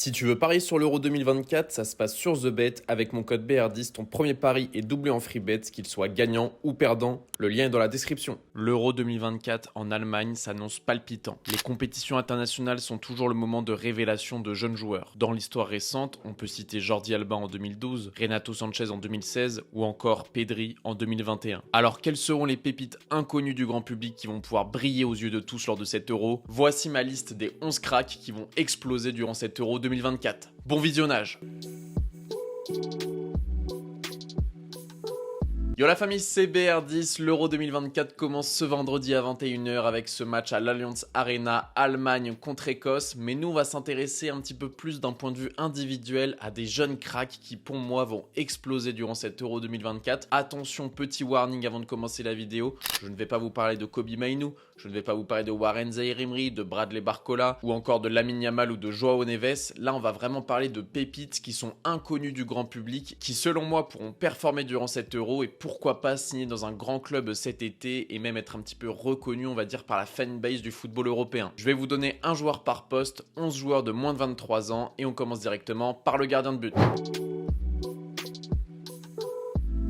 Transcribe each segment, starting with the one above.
Si tu veux parier sur l'Euro 2024, ça se passe sur TheBet avec mon code BR10. Ton premier pari est doublé en free bet, qu'il soit gagnant ou perdant. Le lien est dans la description. L'Euro 2024 en Allemagne s'annonce palpitant. Les compétitions internationales sont toujours le moment de révélation de jeunes joueurs. Dans l'histoire récente, on peut citer Jordi Alba en 2012, Renato Sanchez en 2016 ou encore Pedri en 2021. Alors quelles seront les pépites inconnues du grand public qui vont pouvoir briller aux yeux de tous lors de cet Euro? Voici ma liste des 11 cracks qui vont exploser durant cet Euro 2024. Bon visionnage. Yo la famille, c'est BR10, l'Euro 2024 commence ce vendredi à 21h avec ce match à l'Allianz Arena, Allemagne contre Écosse, mais nous on va s'intéresser un petit peu plus d'un point de vue individuel à des jeunes cracks qui pour moi vont exploser durant cet Euro 2024. Attention, petit warning avant de commencer la vidéo, je ne vais pas vous parler de Kobbie Mainoo, je ne vais pas vous parler de Warren Zaïre-Emery, de Bradley Barcola ou encore de Lamine Yamal ou de Joao Neves. Là on va vraiment parler de pépites qui sont inconnues du grand public, qui selon moi pourront performer durant cet Euro et pourquoi pas signer dans un grand club cet été et même être un petit peu reconnu, on va dire, par la fanbase du football européen. Je vais vous donner un joueur par poste, 11 joueurs de moins de 23 ans et on commence directement par le gardien de but.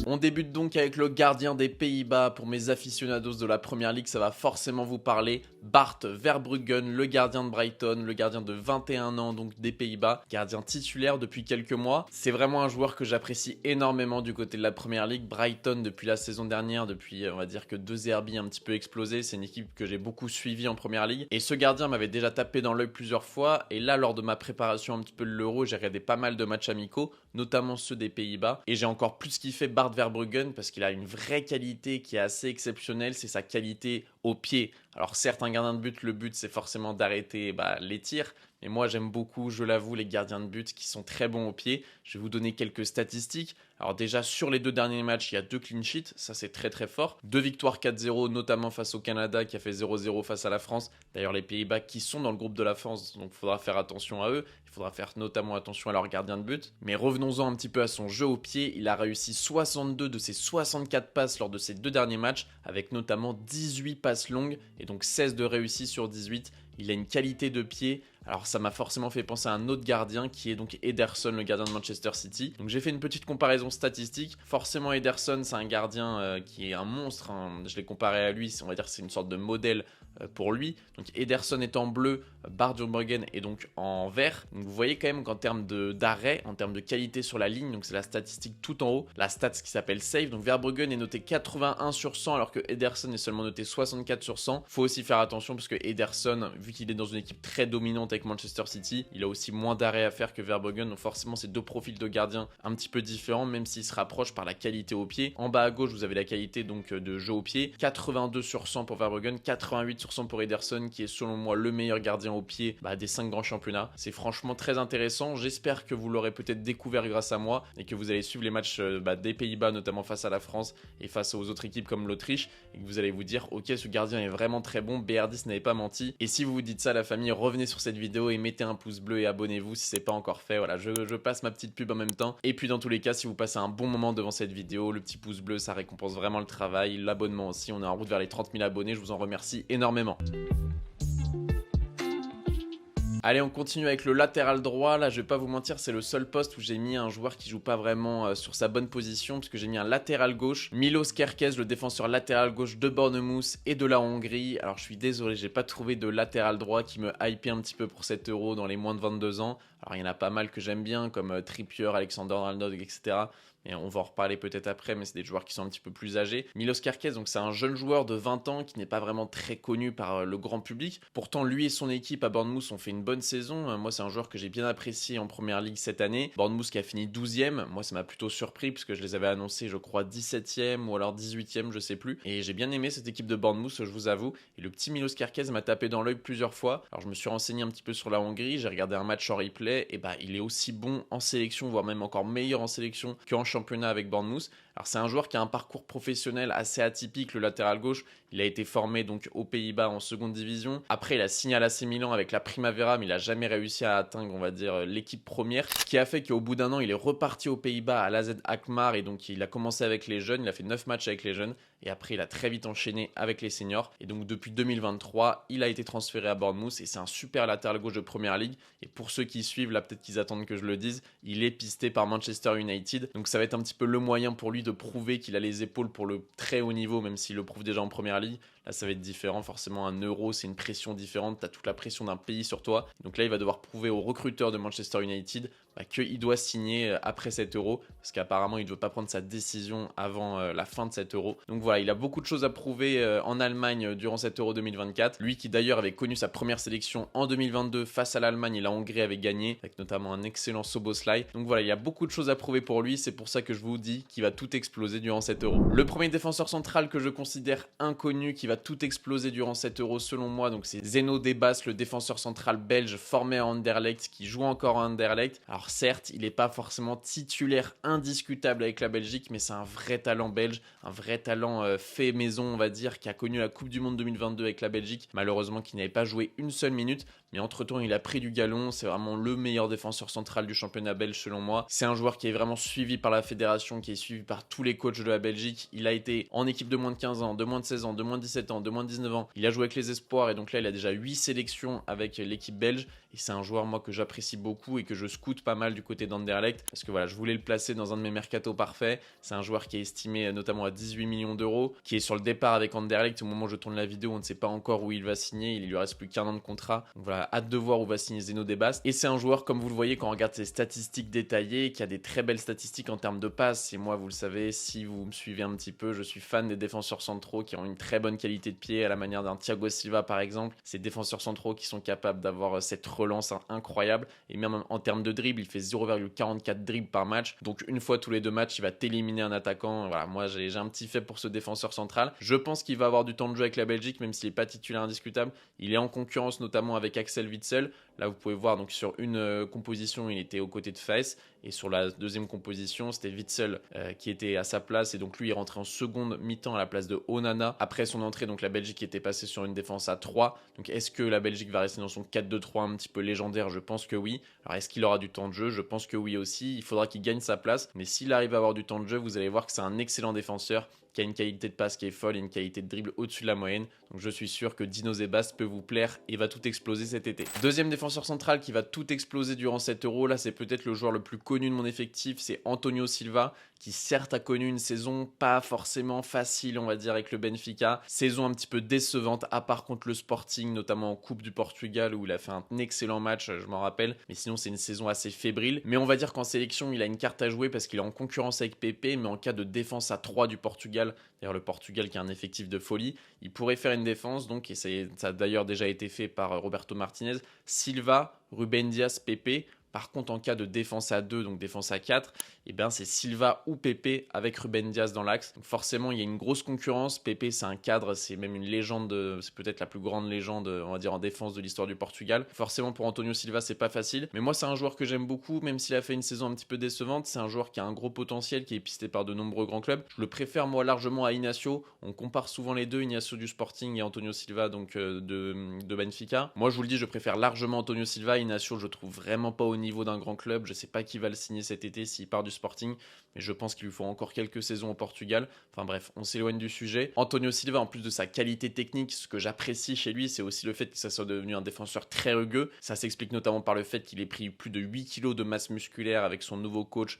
On débute donc avec le gardien des Pays-Bas. Pour mes aficionados de la Première Ligue, ça va forcément vous parler. Bart Verbruggen, le gardien de Brighton, le gardien de 21 ans donc des Pays-Bas, gardien titulaire depuis quelques mois. C'est vraiment un joueur que j'apprécie énormément du côté de la Première Ligue. Brighton depuis la saison dernière, depuis on va dire que deux Zerbi un petit peu explosé, c'est une équipe que j'ai beaucoup suivie en Première Ligue. Et ce gardien m'avait déjà tapé dans l'œil plusieurs fois. Et là, lors de ma préparation un petit peu de l'Euro, j'ai regardé pas mal de matchs amicaux, notamment ceux des Pays-Bas. Et j'ai encore plus kiffé Bart Verbruggen parce qu'il a une vraie qualité qui est assez exceptionnelle, c'est sa qualité au pied. Alors certes, un gardien de but, le but c'est forcément d'arrêter les tirs, mais moi j'aime beaucoup, je l'avoue, les gardiens de but qui sont très bons au pied. Je vais vous donner quelques statistiques. Alors déjà sur les deux derniers matchs, il y a 2 clean sheets, ça c'est très très fort. 2 victoires 4-0, notamment face au Canada qui a fait 0-0 face à la France. D'ailleurs les Pays-Bas qui sont dans le groupe de la France, donc il faudra faire attention à eux. Il faudra faire notamment attention à leur gardien de but. Mais revenons-en un petit peu à son jeu au pied. Il a réussi 62 de ses 64 passes lors de ces deux derniers matchs, avec notamment 18 passes longues et donc 16 de réussite sur 18. Il a une qualité de pied. Alors ça m'a forcément fait penser à un autre gardien qui est donc Ederson, le gardien de Manchester City. Donc j'ai fait une petite comparaison statistique. Forcément Ederson c'est un gardien qui est un monstre, hein. Je l'ai comparé à lui, on va dire que c'est une sorte de modèle pour lui. Donc Ederson est en bleu, Bart Verbruggen est donc en vert. Donc vous voyez quand même qu'en termes d'arrêt, en termes de qualité sur la ligne, donc c'est la statistique tout en haut, la stat qui s'appelle save. Donc Verbruggen est noté 81 sur 100 alors que Ederson est seulement noté 64 sur 100. Faut aussi faire attention parce que Ederson, vu qu'il est dans une équipe très dominante avec Manchester City, il a aussi moins d'arrêts à faire que Verbruggen. Donc forcément c'est deux profils de gardiens un petit peu différents, même s'ils se rapprochent par la qualité au pied. En bas à gauche vous avez la qualité donc de jeu au pied, 82 sur 100 pour Verbruggen, 88 sur 100 pour Ederson qui est selon moi le meilleur gardien au pied des 5 grands championnats. C'est franchement très intéressant, j'espère que vous l'aurez peut-être découvert grâce à moi et que vous allez suivre les matchs des Pays-Bas, notamment face à la France et face aux autres équipes comme l'Autriche, et que vous allez vous dire ok, ce gardien est vraiment très bon, BR10 n'avait pas menti. Et si vous vous dites ça la famille, revenez sur cette vidéo et mettez un pouce bleu et abonnez-vous si c'est pas encore fait. Voilà, je passe ma petite pub en même temps. Et puis dans tous les cas, si vous passez un bon moment devant cette vidéo, le petit pouce bleu ça récompense vraiment le travail, l'abonnement aussi, on est en route vers les 30 000 abonnés, je vous en remercie énormément. Allez, on continue avec le latéral droit. Là, je vais pas vous mentir, c'est le seul poste où j'ai mis un joueur qui joue pas vraiment sur sa bonne position, puisque j'ai mis un latéral gauche, Milos Kerkez, le défenseur latéral gauche de Bournemouth et de la Hongrie. Alors, je suis désolé, j'ai pas trouvé de latéral droit qui me hypait un petit peu pour cet Euro dans les moins de 22 ans. Alors, il y en a pas mal que j'aime bien, comme Trippier, Alexander-Arnold, etc. Et on va en reparler peut-être après, mais c'est des joueurs qui sont un petit peu plus âgés. Milos Kerkez, donc c'est un jeune joueur de 20 ans qui n'est pas vraiment très connu par le grand public. Pourtant, lui et son équipe à Bournemouth ont fait une bonne saison. Moi, c'est un joueur que j'ai bien apprécié en Première Ligue cette année. Bournemouth qui a fini 12e. Moi, ça m'a plutôt surpris parce que je les avais annoncés, je crois, 17e ou alors 18e, je sais plus. Et j'ai bien aimé cette équipe de Bournemouth, je vous avoue. Et le petit Milos Kerkez m'a tapé dans l'œil plusieurs fois. Alors, je me suis renseigné un petit peu sur la Hongrie. J'ai regardé un match en replay. Et il est aussi bon en sélection, voire même encore meilleur en sélection qu'en championnat avec Bournemouth. Alors c'est un joueur qui a un parcours professionnel assez atypique, le latéral gauche. Il a été formé donc aux Pays-Bas en seconde division. Après, il a signé à l'AC Milan avec la Primavera, mais il n'a jamais réussi à atteindre, on va dire, l'équipe première. Ce qui a fait qu'au bout d'un an, il est reparti aux Pays-Bas à l'AZ Alkmaar et donc il a commencé avec les jeunes. Il a fait 9 matchs avec les jeunes et après, il a très vite enchaîné avec les seniors. Et donc depuis 2023, il a été transféré à Bournemouth et c'est un super latéral gauche de Première Ligue. Et pour ceux qui suivent, là peut-être qu'ils attendent que je le dise, il est pisté par Manchester United. Donc ça va être un petit peu le moyen pour lui de prouver qu'il a les épaules pour le très haut niveau, même s'il le prouve déjà en Première Ligue. Là, ça va être différent. Forcément, un euro, c'est une pression différente. Tu as toute la pression d'un pays sur toi. Donc là, il va devoir prouver au recruteur de Manchester United qu'il doit signer après cet euro. Parce qu'apparemment, il ne veut pas prendre sa décision avant la fin de cet euro. Donc voilà, il a beaucoup de choses à prouver en Allemagne durant cet euro 2024. Lui qui d'ailleurs avait connu sa première sélection en 2022 face à l'Allemagne et la Hongrie avait gagné. Avec notamment un excellent Szoboszlai. Donc voilà, il y a beaucoup de choses à prouver pour lui. C'est pour ça que je vous dis qu'il va tout exploser durant cet euro. Le premier défenseur central que je considère inconnu, qui va tout exploser durant cet euro selon moi, donc c'est Zeno Debas, le défenseur central belge formé à Anderlecht, qui joue encore à Anderlecht. Alors certes, il n'est pas forcément titulaire indiscutable avec la Belgique, mais c'est un vrai talent belge, un vrai talent fait maison, on va dire, qui a connu la Coupe du Monde 2022 avec la Belgique, malheureusement qui n'avait pas joué une seule minute, mais entre-temps il a pris du galon, c'est vraiment le meilleur défenseur central du championnat belge selon moi. C'est un joueur qui est vraiment suivi par la fédération, qui est suivi par tous les coachs de la Belgique. Il a été en équipe de moins de 15 ans, de moins de 16 ans, de moins de 17 ans, de moins de 19 ans. Il a joué avec les espoirs et donc là il a déjà 8 sélections avec l'équipe belge. Et c'est un joueur moi que j'apprécie beaucoup et que je scoute pas mal du côté d'Anderlecht parce que voilà, je voulais le placer dans un de mes mercatos parfaits. C'est un joueur qui est estimé notamment à 18 millions d'euros, qui est sur le départ avec Anderlecht. Au moment où je tourne la vidéo, on ne sait pas encore où il va signer. Il lui reste plus qu'un an de contrat. Donc voilà, hâte de voir où va signer Zeno Debas. Et c'est un joueur, comme vous le voyez quand on regarde ses statistiques détaillées, qui a des très belles statistiques en termes de passes. Et moi, vous le savez, si vous me suivez un petit peu, je suis fan des défenseurs centraux qui ont une très bonne qualité de pied, à la manière d'un Thiago Silva par exemple. Ces défenseurs centraux qui sont capables d'avoir cette relance incroyable. Et même en termes de dribble, il fait 0,44 dribbles par match. Donc une fois tous les 2 matchs, il va t'éliminer un attaquant. Voilà, moi j'ai un petit fait pour ce défenseur central. Je pense qu'il va avoir du temps de jeu avec la Belgique, même s'il n'est pas titulaire indiscutable. Il est en concurrence notamment avec Axel Witsel. Là, vous pouvez voir, donc sur une composition, il était aux côtés de Faes. Et sur la deuxième composition, c'était Witsel qui était à sa place. Et donc lui, il rentrait en seconde mi-temps à la place de Onana. Après son entrée, donc la Belgique était passée sur une défense à 3. Donc est-ce que la Belgique va rester dans son 4-2-3 un petit peu légendaire? Je pense que oui. Alors est-ce qu'il aura du temps de jeu? Je pense que oui aussi. Il faudra qu'il gagne sa place. Mais s'il arrive à avoir du temps de jeu, vous allez voir que c'est un excellent défenseur qui a une qualité de passe qui est folle et une qualité de dribble au-dessus de la moyenne. Donc je suis sûr que Dino Debas peut vous plaire et va tout exploser cet été. Deuxième défenseur central qui va tout exploser durant cet euro, là c'est peut-être le joueur le plus connu de mon effectif, c'est Antonio Silva, qui certes a connu une saison pas forcément facile, on va dire, avec le Benfica. Saison un petit peu décevante, à part contre le Sporting, notamment en Coupe du Portugal, où il a fait un excellent match, je m'en rappelle. Mais sinon, c'est une saison assez fébrile. Mais on va dire qu'en sélection, il a une carte à jouer parce qu'il est en concurrence avec Pepe, mais en cas de défense à 3 du Portugal, d'ailleurs le Portugal qui a un effectif de folie, il pourrait faire une défense, donc, et ça a d'ailleurs déjà été fait par Roberto Martinez, Silva, Ruben Dias, Pepe. Par contre, en cas de défense à 2, donc défense à 4, eh ben, c'est Silva ou Pepe avec Ruben Dias dans l'axe. Donc forcément, il y a une grosse concurrence. Pepe, c'est un cadre, c'est même une légende, c'est peut-être la plus grande légende, on va dire, en défense de l'histoire du Portugal. Forcément, pour Antonio Silva, c'est pas facile. Mais moi, c'est un joueur que j'aime beaucoup, même s'il a fait une saison un petit peu décevante. C'est un joueur qui a un gros potentiel, qui est pisté par de nombreux grands clubs. Je le préfère, moi, largement à Inacio. On compare souvent les deux, Inacio du Sporting et Antonio Silva, donc de Benfica. Moi, je vous le dis, je préfère largement Antonio Silva. Inacio, je le trouve vraiment pas au niveau d'un grand club. Je sais pas qui va le signer cet été s'il part du Sporting, mais je pense qu'il lui faut encore quelques saisons au Portugal. Enfin bref, on s'éloigne du sujet. Antonio Silva, en plus de sa qualité technique, ce que j'apprécie chez lui, c'est aussi le fait que ça soit devenu un défenseur très rugueux. Ça s'explique notamment par le fait qu'il ait pris plus de 8 kilos de masse musculaire avec son nouveau coach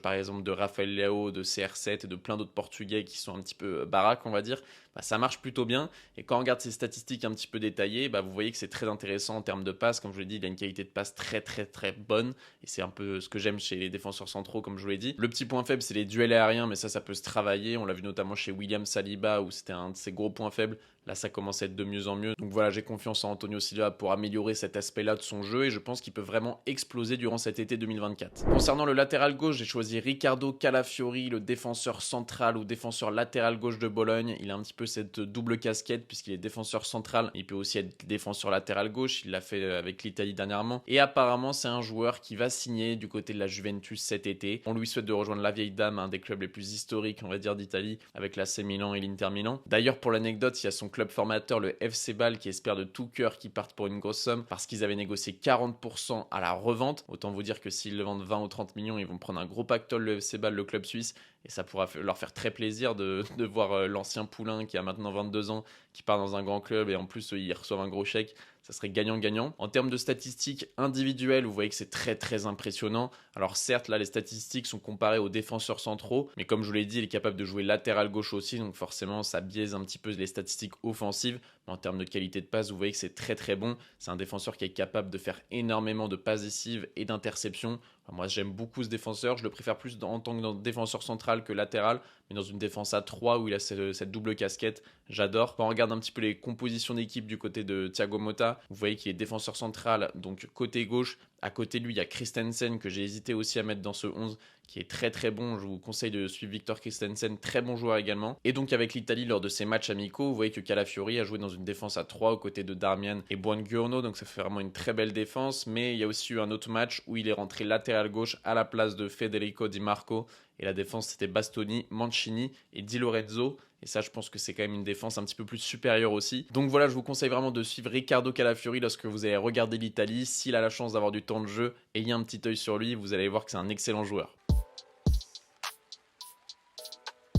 par exemple de Rafael Leao, de CR7 et de plein d'autres Portugais qui sont un petit peu baraques, on va dire. Ça marche plutôt bien. Et quand on regarde ses statistiques un petit peu détaillées, vous voyez que c'est très intéressant en termes de passe. Comme je l'ai dit, il a une qualité de passe très très très bonne. Et c'est un peu ce que j'aime chez les défenseurs centraux, comme je vous l'ai dit. Le petit point faible, c'est les duels aériens, mais ça peut se travailler. On l'a vu notamment chez William Saliba, où c'était un de ses gros points faibles, Là, ça commence à être de mieux en mieux. Donc voilà, j'ai confiance en Antonio Silva pour améliorer cet aspect-là de son jeu et je pense qu'il peut vraiment exploser durant cet été 2024. Concernant le latéral gauche, j'ai choisi Riccardo Calafiori, le défenseur central ou défenseur latéral gauche de Bologne. Il a un petit peu cette double casquette puisqu'il est défenseur central. Il peut aussi être défenseur latéral gauche. Il l'a fait avec l'Italie dernièrement. Et apparemment, c'est un joueur qui va signer du côté de la Juventus cet été. On lui souhaite de rejoindre la vieille dame, un des clubs les plus historiques, on va dire, d'Italie, avec l'AC Milan et l'Inter Milan. D'ailleurs, pour l'anecdote, il y a son club formateur, le FC Bâle, qui espère de tout cœur qu'il parte pour une grosse somme parce qu'ils avaient négocié 40% à la revente. Autant vous dire que s'ils le vendent 20 ou 30 millions, ils vont prendre un gros pactole, le FC Bâle, le club suisse. Et ça pourra leur faire très plaisir de voir l'ancien poulain qui a maintenant 22 ans, qui part dans un grand club et en plus ils reçoivent un gros chèque. Ça serait gagnant-gagnant. En termes de statistiques individuelles, vous voyez que c'est très impressionnant. Alors certes, là, les statistiques sont comparées aux défenseurs centraux, mais comme je vous l'ai dit, il est capable de jouer latéral gauche aussi, donc forcément, ça biaise un petit peu les statistiques offensives. Mais en termes de qualité de passe, vous voyez que c'est très bon. C'est un défenseur qui est capable de faire énormément de passes décisives et d'interceptions. Enfin, moi, j'aime beaucoup ce défenseur. Je le préfère plus en tant que défenseur central que latéral, mais dans une défense à 3 où il a cette double casquette, j'adore. Quand on regarde un petit peu les compositions d'équipe du côté de Thiago Motta, vous voyez qu'il est défenseur central, donc côté gauche. À côté de lui, il y a Christensen que j'ai hésité aussi à mettre dans ce 11, qui est très bon. Je vous conseille de suivre Victor Christensen, très bon joueur également. Et donc avec l'Italie, lors de ses matchs amicaux, vous voyez que Calafiori a joué dans une défense à 3 aux côtés de Darmian et Buongiorno, donc ça fait vraiment une très belle défense. Mais il y a aussi eu un autre match où il est rentré latéral gauche à la place de Federico Di Marco. Et la défense, c'était Bastoni, Mancini et Di Lorenzo. Et ça, je pense que c'est quand même une défense un petit peu plus supérieure aussi. Donc voilà, je vous conseille vraiment de suivre Riccardo Calafiori lorsque vous allez regarder l'Italie. S'il a la chance d'avoir du temps de jeu, ayez un petit œil sur lui, vous allez voir que c'est un excellent joueur.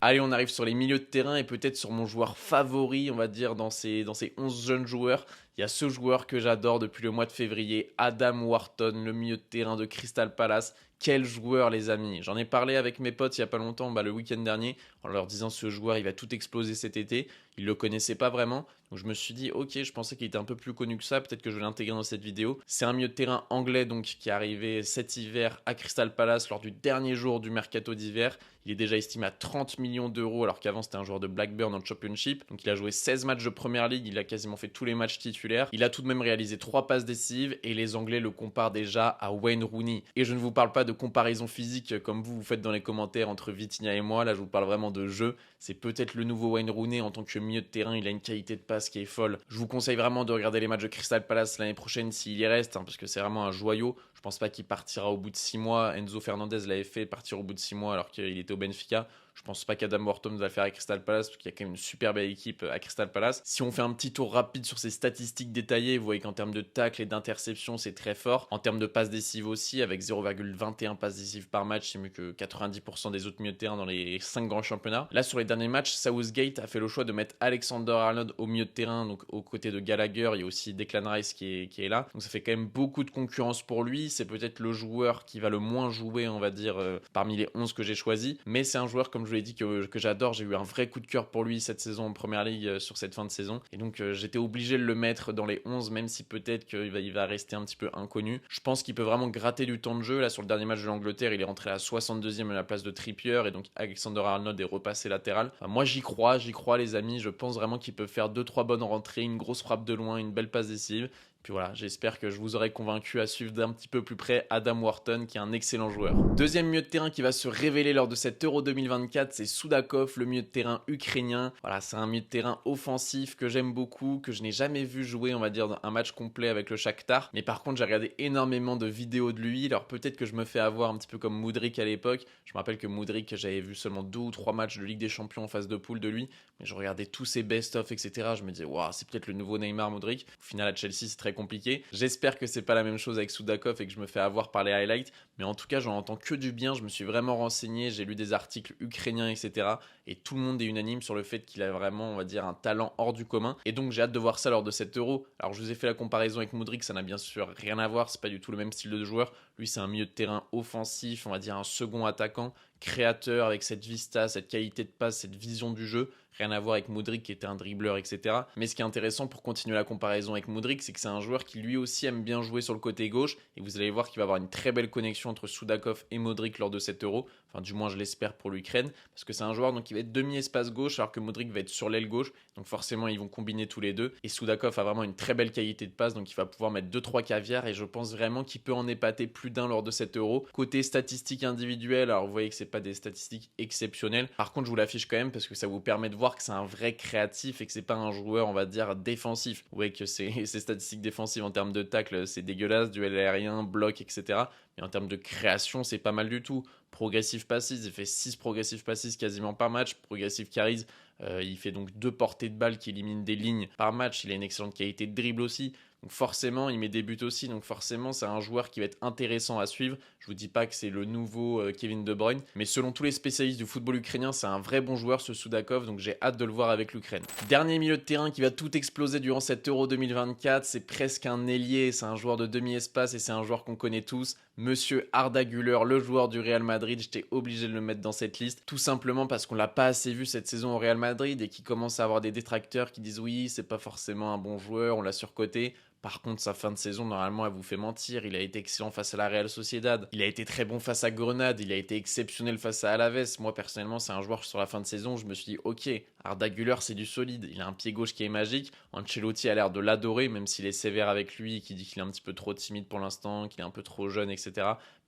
Allez, on arrive sur les milieux de terrain et peut-être sur mon joueur favori, on va dire, dans ces 11 jeunes joueurs. Il y a ce joueur que j'adore depuis le mois de février, Adam Wharton, le milieu de terrain de Crystal Palace. Quel joueur, les amis! J'en ai parlé avec mes potes il n'y a pas longtemps, le week-end dernier, en leur disant ce joueur, il va tout exploser cet été. Ils ne le connaissaient pas vraiment. Donc je me suis dit, ok, je pensais qu'il était un peu plus connu que ça, peut-être que je vais l'intégrer dans cette vidéo. C'est un milieu de terrain anglais donc qui est arrivé cet hiver à Crystal Palace lors du dernier jour du mercato d'hiver. Il est déjà estimé à 30 millions d'euros alors qu'avant c'était un joueur de Blackburn en Championship. Donc il a joué 16 matchs de Première Ligue, il a quasiment fait tous les matchs titulaires. Il a tout de même réalisé 3 passes décisives et les Anglais le comparent déjà à Wayne Rooney. Et je ne vous parle pas de comparaison physique comme vous faites dans les commentaires entre Vitinha et moi, là je vous parle vraiment de jeu. C'est peut-être le nouveau Wayne Rooney en tant que milieu de terrain, il a une qualité de passe qui est folle. Je vous conseille vraiment de regarder les matchs de Crystal Palace l'année prochaine s'il y reste, parce que c'est vraiment un joyau. Je pense pas qu'il partira au bout de 6 mois. Enzo Fernandez l'avait fait partir au bout de 6 mois alors qu'il était au Benfica. Je pense pas qu'Adam Wharton va le faire à Crystal Palace parce qu'il y a quand même une super belle équipe à Crystal Palace. Si on fait un petit tour rapide sur ses statistiques détaillées, vous voyez qu'en termes de tacle et d'interception, c'est très fort. En termes de passes décisives aussi, avec 0,21 passes décisives par match, c'est mieux que 90% des autres milieux de terrain dans les 5 grands championnats. Là, sur les derniers matchs, Southgate a fait le choix de mettre Alexander Arnold au milieu de terrain, donc aux côtés de Gallagher. Il y a aussi Declan Rice qui est là. Donc ça fait quand même beaucoup de concurrence pour lui. C'est peut-être le joueur qui va le moins jouer, on va dire, parmi les 11 que j'ai choisis. Mais c'est un joueur, comme je vous l'ai dit, que j'adore. J'ai eu un vrai coup de cœur pour lui cette saison en Première Ligue sur cette fin de saison. Et donc j'étais obligé de le mettre dans les 11, même si peut-être qu'il va rester un petit peu inconnu. Je pense qu'il peut vraiment gratter du temps de jeu. Là, sur le dernier match de l'Angleterre, il est rentré à la 62e à la place de Trippier. Et donc Alexander Arnold est repassé latéral. Enfin, moi, j'y crois les amis. Je pense vraiment qu'il peut faire 2-3 bonnes rentrées, une grosse frappe de loin, une belle passe décisive. Puis voilà, j'espère que je vous aurai convaincu à suivre d'un petit peu plus près Adam Wharton, qui est un excellent joueur. Deuxième milieu de terrain qui va se révéler lors de cet Euro 2024, c'est Soudakov, le milieu de terrain ukrainien. Voilà, c'est un milieu de terrain offensif que j'aime beaucoup, que je n'ai jamais vu jouer, on va dire, dans un match complet avec le Shakhtar. Mais par contre, j'ai regardé énormément de vidéos de lui. Alors peut-être que je me fais avoir un petit peu comme Mudryk à l'époque. Je me rappelle que Mudryk, j'avais vu seulement 2 ou 3 matchs de Ligue des Champions en phase de poule de lui. Mais je regardais tous ses best-of, etc. Je me disais, waouh, c'est peut-être le nouveau Neymar Mudryk. Au final, à Chelsea, c'est très compliqué. J'espère que c'est pas la même chose avec Soudakov et que je me fais avoir par les highlights. Mais en tout cas, j'en entends que du bien. Je me suis vraiment renseigné. J'ai lu des articles ukrainiens, etc. Et tout le monde est unanime sur le fait qu'il a vraiment, on va dire, un talent hors du commun. Et donc, j'ai hâte de voir ça lors de cet Euro. Alors, je vous ai fait la comparaison avec Mudryk. Ça n'a bien sûr rien à voir. C'est pas du tout le même style de joueur. Lui, c'est un milieu de terrain offensif, on va dire un second attaquant, créateur avec cette vista, cette qualité de passe, cette vision du jeu. Rien à voir avec Modric qui était un dribbleur, etc. Mais ce qui est intéressant pour continuer la comparaison avec Modric, c'est que c'est un joueur qui lui aussi aime bien jouer sur le côté gauche. Et vous allez voir qu'il va avoir une très belle connexion entre Soudakov et Modric lors de cet Euro. Enfin, du moins, je l'espère pour l'Ukraine. Parce que c'est un joueur donc, qui va être demi-espace gauche alors que Modric va être sur l'aile gauche. Donc forcément, ils vont combiner tous les deux. Et Soudakov a vraiment une très belle qualité de passe. Donc il va pouvoir mettre 2-3 caviars. Et je pense vraiment qu'il peut en épater plus d'un lors de cet Euro. Côté statistiques individuelles, alors vous voyez que c'est pas des statistiques exceptionnelles. Par contre, je vous l'affiche quand même parce que ça vous permet de voir que c'est un vrai créatif et que c'est pas un joueur, on va dire, défensif. Vous voyez que ses statistiques défensives en termes de tacle, c'est dégueulasse, duel aérien, bloc, etc. Mais en termes de création, c'est pas mal du tout. Progressive passes, il fait 6 progressive passes quasiment par match. Progressive carries, il fait donc 2 portées de balles qui éliminent des lignes par match. Il a une excellente qualité de dribble aussi. Donc forcément, il met des buts aussi. Donc forcément, c'est un joueur qui va être intéressant à suivre. Je vous dis pas que c'est le nouveau Kevin De Bruyne, mais selon tous les spécialistes du football ukrainien, c'est un vrai bon joueur ce Soudakov. Donc j'ai hâte de le voir avec l'Ukraine. Dernier milieu de terrain qui va tout exploser durant cet Euro 2024. C'est presque un ailier. C'est un joueur de demi-espace et c'est un joueur qu'on connaît tous. Monsieur Arda Güler, le joueur du Real Madrid, j'étais obligé de le mettre dans cette liste, tout simplement parce qu'on l'a pas assez vu cette saison au Real Madrid et qu'il commence à avoir des détracteurs qui disent oui, c'est pas forcément un bon joueur, on l'a surcoté. Par contre, sa fin de saison, normalement, elle vous fait mentir. Il a été excellent face à la Real Sociedad. Il a été très bon face à Grenade. Il a été exceptionnel face à Alaves. Moi, personnellement, c'est un joueur sur la fin de saison, je me suis dit, ok, Arda Güler, c'est du solide. Il a un pied gauche qui est magique. Ancelotti a l'air de l'adorer, même s'il est sévère avec lui, qui dit qu'il est un petit peu trop timide pour l'instant, qu'il est un peu trop jeune, etc.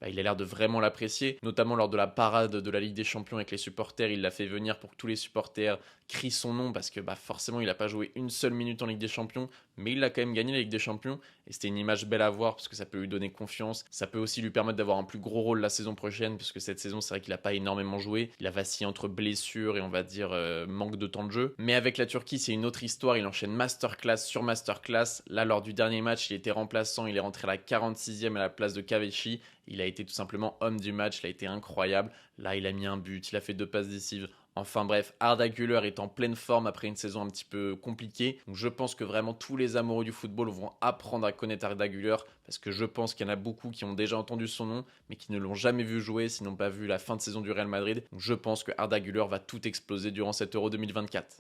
Bah, il a l'air de vraiment l'apprécier, notamment lors de la parade de la Ligue des Champions avec les supporters. Il l'a fait venir pour que tous les supporters crient son nom parce que forcément, il n'a pas joué une seule minute en Ligue des Champions, mais il a quand même gagné la Ligue des Champions. Et c'était une image belle à voir parce que ça peut lui donner confiance. Ça peut aussi lui permettre d'avoir un plus gros rôle la saison prochaine parce que cette saison, c'est vrai qu'il n'a pas énormément joué. Il a vacillé entre blessures et on va dire manque de temps de jeu. Mais avec la Turquie, c'est une autre histoire. Il enchaîne masterclass sur masterclass. Là, lors du dernier match, il était remplaçant. Il est rentré à la 46e à la place de Kavechi. Il a été tout simplement homme du match. Il a été incroyable. Là, il a mis un but. Il a fait 2 passes décisives. Enfin bref, Arda Güler est en pleine forme après une saison un petit peu compliquée. Donc je pense que vraiment tous les amoureux du football vont apprendre à connaître Arda Güler parce que je pense qu'il y en a beaucoup qui ont déjà entendu son nom mais qui ne l'ont jamais vu jouer, s'ils n'ont pas vu la fin de saison du Real Madrid. Donc je pense que Arda Güler va tout exploser durant cet Euro 2024.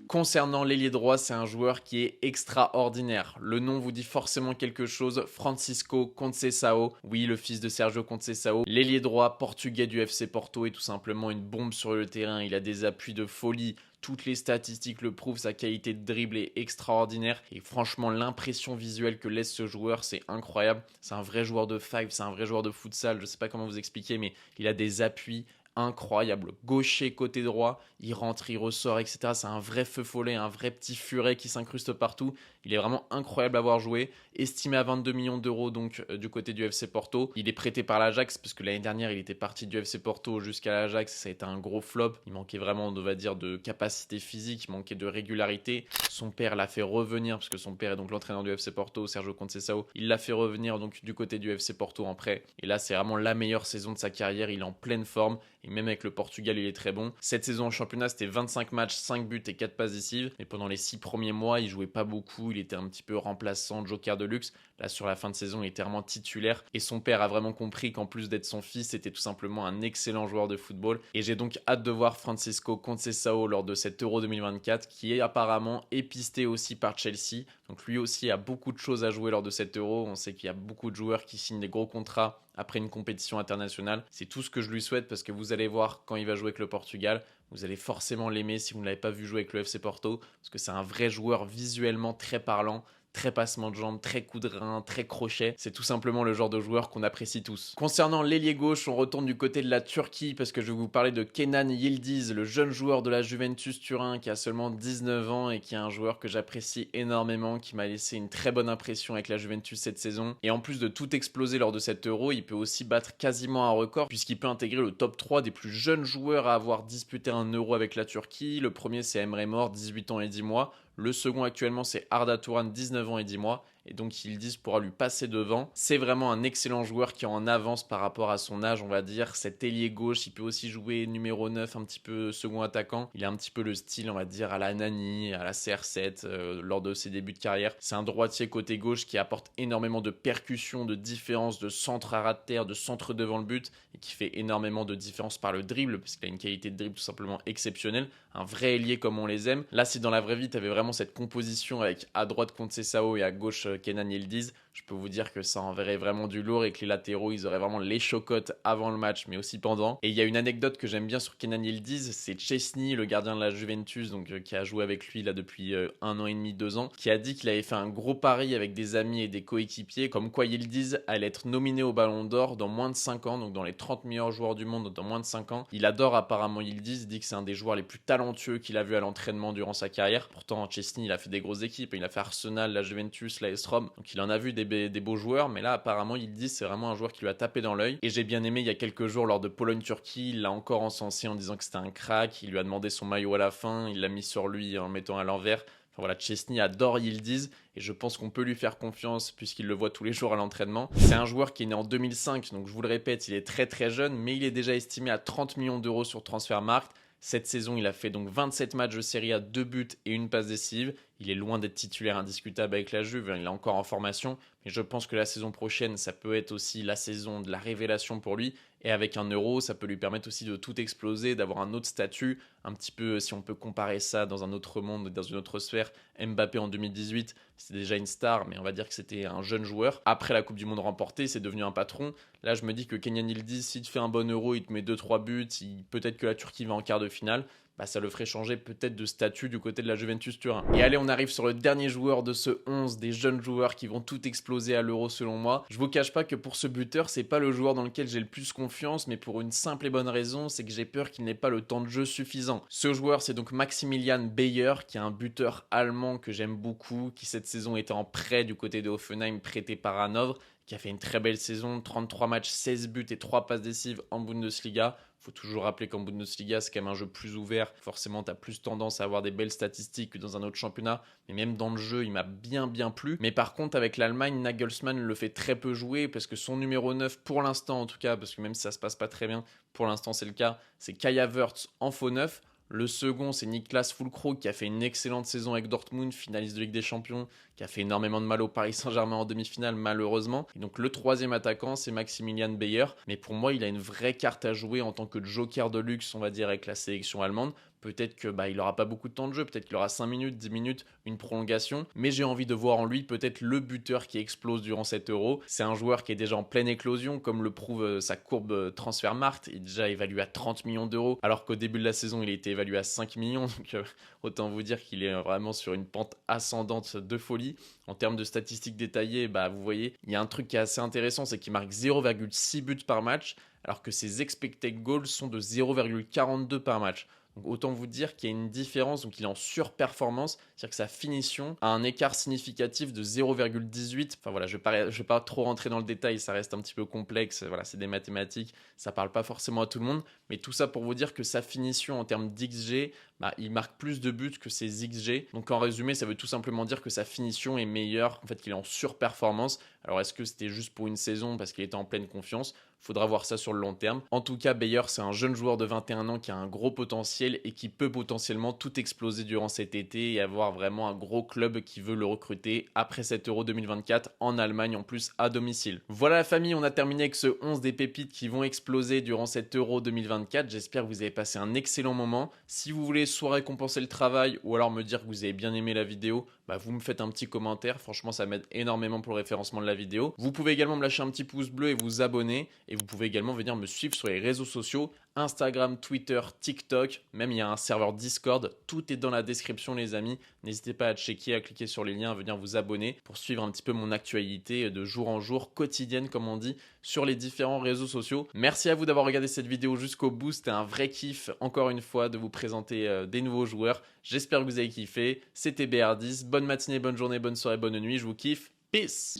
Concernant l'ailier droit, c'est un joueur qui est extraordinaire. Le nom vous dit forcément quelque chose. Francisco Conceição, oui, le fils de Sergio Conceição. L'ailier droit portugais du FC Porto est tout simplement une bombe sur le terrain. Il a des appuis de folie. Toutes les statistiques le prouvent, sa qualité de dribble est extraordinaire. Et franchement, l'impression visuelle que laisse ce joueur, c'est incroyable. C'est un vrai joueur de five, c'est un vrai joueur de futsal. Je ne sais pas comment vous expliquer, mais il a des appuis incroyable. Gaucher, côté droit, il rentre, il ressort, etc. C'est un vrai feu follet, un vrai petit furet qui s'incruste partout. Il est vraiment incroyable à avoir joué. Estimé à 22 millions d'euros donc du côté du FC Porto. Il est prêté par l'Ajax parce que l'année dernière, il était parti du FC Porto jusqu'à l'Ajax. Ça a été un gros flop. Il manquait vraiment, on va dire, de capacité physique, il manquait de régularité. Son père l'a fait revenir parce que son père est donc l'entraîneur du FC Porto, Sergio Conceição. Il l'a fait revenir donc du côté du FC Porto en prêt. Et là, c'est vraiment la meilleure saison de sa carrière. Il est en pleine forme. Et même avec le Portugal, il est très bon. Cette saison en championnat, c'était 25 matchs, 5 buts et 4 passes décisives. Mais pendant les 6 premiers mois, il jouait pas beaucoup. Il était un petit peu remplaçant, joker de luxe. Là, sur la fin de saison, il était vraiment titulaire. Et son père a vraiment compris qu'en plus d'être son fils, c'était tout simplement un excellent joueur de football. Et j'ai donc hâte de voir Francisco Conceição lors de cet Euro 2024, qui est apparemment épisté aussi par Chelsea. Donc lui aussi a beaucoup de choses à jouer lors de cet Euro. On sait qu'il y a beaucoup de joueurs qui signent des gros contrats après une compétition internationale. C'est tout ce que je lui souhaite parce que vous allez voir quand il va jouer avec le Portugal, vous allez forcément l'aimer si vous ne l'avez pas vu jouer avec le FC Porto parce que c'est un vrai joueur visuellement très parlant. Très passement de jambes, très coup de rein, très crochet. C'est tout simplement le genre de joueur qu'on apprécie tous. Concernant l'ailier gauche, on retourne du côté de la Turquie parce que je vais vous parler de Kenan Yildiz, le jeune joueur de la Juventus Turin qui a seulement 19 ans et qui est un joueur que j'apprécie énormément, qui m'a laissé une très bonne impression avec la Juventus cette saison. Et en plus de tout exploser lors de cet Euro, il peut aussi battre quasiment un record puisqu'il peut intégrer le top 3 des plus jeunes joueurs à avoir disputé un Euro avec la Turquie. Le premier, c'est Emre Mor, 18 ans et 10 mois. Le second actuellement, c'est Arda Turan, 19 ans et 10 mois. et donc Yildiz pourra lui passer devant. C'est vraiment un excellent joueur qui est en avance par rapport à son âge, on va dire. Cet ailier gauche, il peut aussi jouer numéro 9, un petit peu second attaquant. Il a un petit peu le style, on va dire, à la Nani, à la CR7 lors de ses débuts de carrière. C'est un droitier côté gauche qui apporte énormément de percussions, de différence, de centre à ras de terre, de centre devant le but et qui fait énormément de différence par le dribble parce qu'il a une qualité de dribble tout simplement exceptionnelle. Un vrai ailier comme on les aime. Là, si dans la vraie vie, tu avais vraiment cette composition avec à droite Conceição et à gauche Kenan Yildiz, je peux vous dire que ça enverrait vraiment du lourd et que les latéraux, ils auraient vraiment les chocottes avant le match, mais aussi pendant. Et il y a une anecdote que j'aime bien sur Kenan Yildiz, c'est Szczęsny, le gardien de la Juventus, donc qui a joué avec lui là depuis 1 an et demi, 2 ans, qui a dit qu'il avait fait un gros pari avec des amis et des coéquipiers, comme quoi Yildiz allait être nominé au Ballon d'Or dans moins de 5 ans, donc dans les 30 meilleurs joueurs du monde dans moins de 5 ans. Il adore apparemment Yildiz, il dit que c'est un des joueurs les plus talentueux qu'il a vu à l'entraînement durant sa carrière. Pourtant, Szczęsny, il a fait des grosses équipes, il a fait Arsenal, la Juventus, la AS Rome, donc il en a vu des beaux joueurs, mais là apparemment Yildiz c'est vraiment un joueur qui lui a tapé dans l'œil. Et j'ai bien aimé il y a quelques jours lors de Pologne-Turquie, il l'a encore encensé en disant que c'était un crack, il lui a demandé son maillot à la fin, il l'a mis sur lui en le mettant à l'envers. Enfin voilà, Szczęsny adore Yildiz et je pense qu'on peut lui faire confiance puisqu'il le voit tous les jours à l'entraînement. C'est un joueur qui est né en 2005, donc je vous le répète, il est très très jeune, mais il est déjà estimé à 30 millions d'euros sur Transfermarkt. Cette saison, il a fait donc 27 matchs de Serie A, 2 buts et une passe décisive. Il est loin d'être titulaire indiscutable avec la Juve, il est encore en formation. Mais je pense que la saison prochaine, ça peut être aussi la saison de la révélation pour lui. Et avec un euro, ça peut lui permettre aussi de tout exploser, d'avoir un autre statut. Un petit peu, si on peut comparer ça dans un autre monde, dans une autre sphère. Mbappé en 2018, c'était déjà une star, mais on va dire que c'était un jeune joueur. Après la Coupe du Monde remportée, c'est devenu un patron. Là, je me dis que Kenan Yildiz, s'il te fait un bon euro, il te met 2-3 buts, peut-être que la Turquie va en quart de finale. Bah, ça le ferait changer peut-être de statut du côté de la Juventus Turin. Et allez, on arrive sur le dernier joueur de ce 11 des jeunes joueurs qui vont tout exploser à l'Euro selon moi. Je vous cache pas que pour ce buteur, c'est pas le joueur dans lequel j'ai le plus confiance, mais pour une simple et bonne raison, c'est que j'ai peur qu'il n'ait pas le temps de jeu suffisant. Ce joueur, c'est donc Maximilian Bayer, qui est un buteur allemand que j'aime beaucoup, qui cette saison était en prêt du côté de Hoffenheim, prêté par Hanovre, qui a fait une très belle saison, 33 matchs, 16 buts et 3 passes décisives en Bundesliga. Faut toujours rappeler qu'en Bundesliga, c'est quand même un jeu plus ouvert. Forcément, tu as plus tendance à avoir des belles statistiques que dans un autre championnat. Mais même dans le jeu, il m'a bien plu. Mais par contre, avec l'Allemagne, Nagelsmann le fait très peu jouer parce que son numéro 9, pour l'instant en tout cas, parce que même si ça se passe pas très bien, pour l'instant c'est le cas, c'est Kai Havertz en faux neuf. Le second, c'est Niklas Füllkrug qui a fait une excellente saison avec Dortmund, finaliste de Ligue des Champions, qui a fait énormément de mal au Paris Saint-Germain en demi-finale malheureusement. Et donc le troisième attaquant, c'est Maximilian Bayer. Mais pour moi, il a une vraie carte à jouer en tant que joker de luxe, on va dire, avec la sélection allemande. Peut-être que il aura pas beaucoup de temps de jeu, peut-être qu'il aura 5 minutes, 10 minutes, une prolongation. Mais j'ai envie de voir en lui peut-être le buteur qui explose durant cet euro. C'est un joueur qui est déjà en pleine éclosion, comme le prouve sa courbe Transfermarkt. Il est déjà évalué à 30 millions d'euros, alors qu'au début de la saison, il a été évalué à 5 millions. Donc autant vous dire qu'il est vraiment sur une pente ascendante de folie. En termes de statistiques détaillées, vous voyez, il y a un truc qui est assez intéressant, c'est qu'il marque 0,6 buts par match, alors que ses expected goals sont de 0,42 par match. Donc autant vous dire qu'il y a une différence, donc il est en surperformance, c'est-à-dire que sa finition a un écart significatif de 0,18. Enfin voilà, je vais pas trop rentrer dans le détail, ça reste un petit peu complexe, voilà, c'est des mathématiques, ça parle pas forcément à tout le monde, mais tout ça pour vous dire que sa finition en termes d'XG, il marque plus de buts que ses XG. Donc en résumé, ça veut tout simplement dire que sa finition est meilleure, en fait qu'il est en surperformance. Alors est-ce que c'était juste pour une saison parce qu'il était en pleine confiance? Faudra voir ça sur le long terme. En tout cas, Bayer, c'est un jeune joueur de 21 ans qui a un gros potentiel et qui peut potentiellement tout exploser durant cet été et avoir vraiment un gros club qui veut le recruter après cet Euro 2024 en Allemagne en plus à domicile. Voilà la famille, on a terminé avec ce 11 des pépites qui vont exploser durant cet Euro 2024. J'espère que vous avez passé un excellent moment. Si vous voulez soit récompenser le travail ou alors me dire que vous avez bien aimé la vidéo, vous me faites un petit commentaire. Franchement, ça m'aide énormément pour le référencement de la vidéo. Vous pouvez également me lâcher un petit pouce bleu et vous abonner. Et vous pouvez également venir me suivre sur les réseaux sociaux, Instagram, Twitter, TikTok, même il y a un serveur Discord, tout est dans la description les amis, n'hésitez pas à checker, à cliquer sur les liens, à venir vous abonner pour suivre un petit peu mon actualité de jour en jour, quotidienne comme on dit, sur les différents réseaux sociaux. Merci à vous d'avoir regardé cette vidéo jusqu'au bout, c'était un vrai kiff encore une fois de vous présenter des nouveaux joueurs, j'espère que vous avez kiffé, c'était BR10, bonne matinée, bonne journée, bonne soirée, bonne nuit, je vous kiffe, peace.